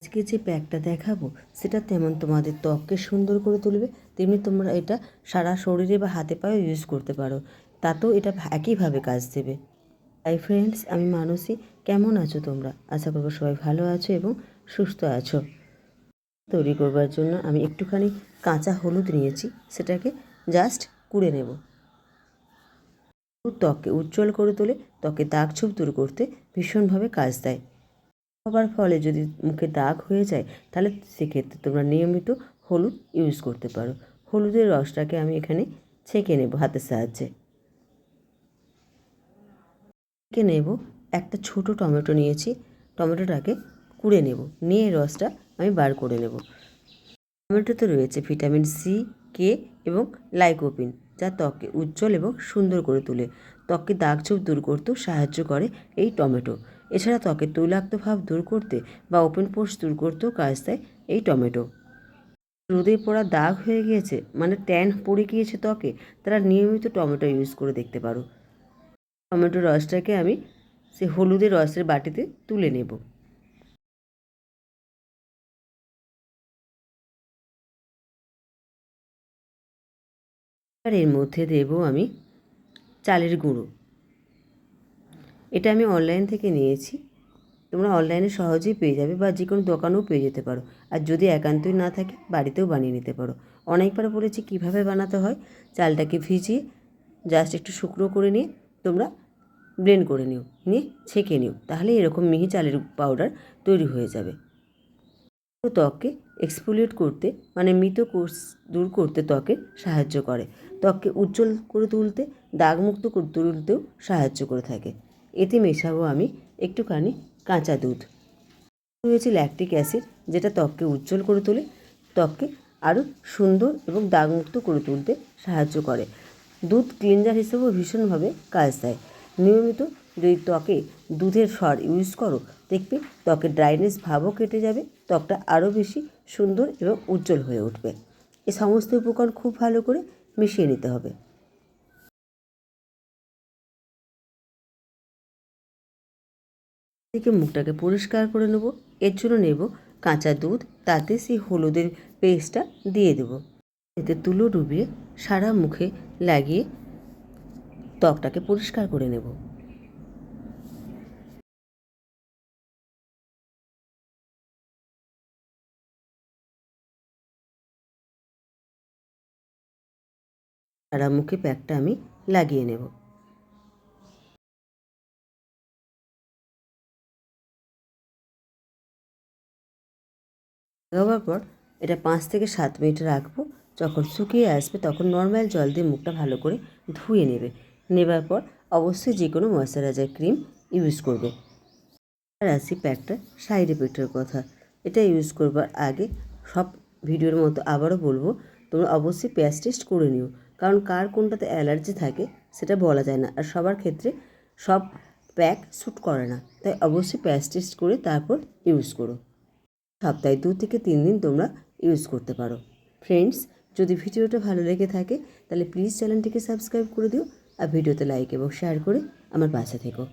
আজকে যে প্যাকটা দেখাবো সেটা তেমন তোমাদের ত্বককে সুন্দর করে তুলবে, তেমনি তোমরা এটা সারা শরীরে বা হাতে পায়ে ইউজ করতে পারো, তাতেও এটা একইভাবে কাজ দেবে। হাই ফ্রেন্ডস, আমি মানসী। কেমন আছো তোমরা? আশা করবো সবাই ভালো আছো এবং সুস্থ আছো। তৈরি করবার জন্য আমি একটুখানি কাঁচা হলুদ নিয়েছি, সেটাকে জাস্ট কুড়ে নেব। ত্বককে উজ্জ্বল করে তোলে, ত্বকে দাগ ছোপ দূর করতে ভীষণভাবে কাজ দেয়। হবার ফলে যদি মুখে দাগ হয়ে যায় তাহলে সেক্ষেত্রে তোমরা নিয়মিত হলুদ ইউজ করতে পারো। হলুদের রসটাকে আমি এখানে ছেঁকে নেব হাতের সাহায্যে। ছেঁকে নেব। একটা ছোট টমেটো নিয়েছি, টমেটোটাকে কুড়ে নেব, নিয়ে রসটা আমি বার করে নেব। টমেটোতে রয়েছে ভিটামিন সি, কে এবং লাইকোপিন, যা ত্বককে উজ্জ্বল এবং সুন্দর করে তোলে। ত্বকে দাগ ছোপ দূর করতেও সাহায্য করে এই টমেটো। এছাড়া ত্বকের তৈলাক্ত ভাব দূর করতে বা ওপেন পোর্স দূর করতেও কাজ দেয় এই টমেটো। রোদে পড়া দাগ হয়ে গিয়েছে, মানে ট্যান পড়ে গিয়েছে ত্বকে, তারা নিয়মিত টমেটো ইউজ করে দেখতে পারো। টমেটোর রসটাকে আমি সে হলুদের রসের বাটিতে তুলে নেব। আর এর মধ্যে দেব আমি চালের গুঁড়ো। এটা আমি অনলাইন থেকে নিয়েছি, তোমরা অনলাইনে সহজেই পেয়ে যাবে বা যে কোনো দোকানেও পেয়ে যেতে পারো। আর যদি একান্তই না থাকে বাড়িতেও বানিয়ে নিতে পারো। অনেকবার বলেছি কিভাবে বানাতে হয়। চালটাকে ভিজিয়ে জাস্ট একটু শুকনো করে নিয়ে তোমরা ব্লেন্ড করে নিও, নিয়ে ছেঁকে নিও, তাহলে এরকম মিহি চালের পাউডার তৈরি হয়ে যাবে। ত্বককে এক্সফোলিয়েট করতে, মানে মৃত কোষ দূর করতে ত্বকে সাহায্য করে। ত্বককে উজ্জ্বল করে তুলতে, দাগমুক্ত করে তুলতেও সাহায্য করে থাকে। এতে মেশাবো আমি একটুখানি কাঁচা দুধ। রয়েছে ল্যাকটিক অ্যাসিড, যেটা ত্বককে উজ্জ্বল করে তোলে, ত্বককে আরও সুন্দর এবং দাগমুক্ত করে তুলতে সাহায্য করে। দুধ ক্লিনজার হিসেবেও ভীষণভাবে কাজ দেয়। নিয়মিত যদি ত্বকে দুধের সর ইউজ করো, দেখবে ত্বকের ড্রাইনেস ভাবও কেটে যাবে, ত্বকটা আরও বেশি সুন্দর এবং উজ্জ্বল হয়ে উঠবে। এই সমস্ত উপকরণ খুব ভালো করে মিশিয়ে নিতে হবে। থেকে মুখটাকে পরিষ্কার করে নেব। এর জন্য নেব কাঁচা দুধ, তাতে সেই হলুদের পেস্টটা দিয়ে দেব। এতে তুলো ডুবিয়ে সারা মুখে লাগিয়ে ত্বকটাকে পরিষ্কার করে নেব। সারা মুখে প্যাকটা আমি লাগিয়ে নেব। লাগাবার পর এটা 5 থেকে 7 মিনিট রাখবো। যখন শুকিয়ে আসবে তখন নর্মাল জল দিয়ে মুখটা ভালো করে ধুয়ে নেবে। নেবার পর অবশ্যই যে কোনো ময়শ্চারাইজার ক্রিম ইউজ করবে। আর আসি প্যাকটা সাইড এফেক্টের কথা। এটা ইউজ করবার আগে সব ভিডিওর মতো আবারও বলবো, তোমরা অবশ্যই প্যাচ টেস্ট করে নিও, কারণ কার কোনটাতে অ্যালার্জি থাকে সেটা বলা যায় না, আর সবার ক্ষেত্রে সব প্যাক স্যুট করে না, তাই অবশ্যই প্যাচ টেস্ট করে তারপর ইউজ করো। সপ্তাহে 2 থেকে 3 দিন তোমরা ইউজ করতে পারো। ফ্রেন্ডস, যদি ভিডিওটা ভালো লেগে থাকে তাহলে প্লিজ চ্যানেলটিকে সাবস্ক্রাইব করে দিও, আর ভিডিওতে লাইক এবং শেয়ার করে আমার পাশে থেকো।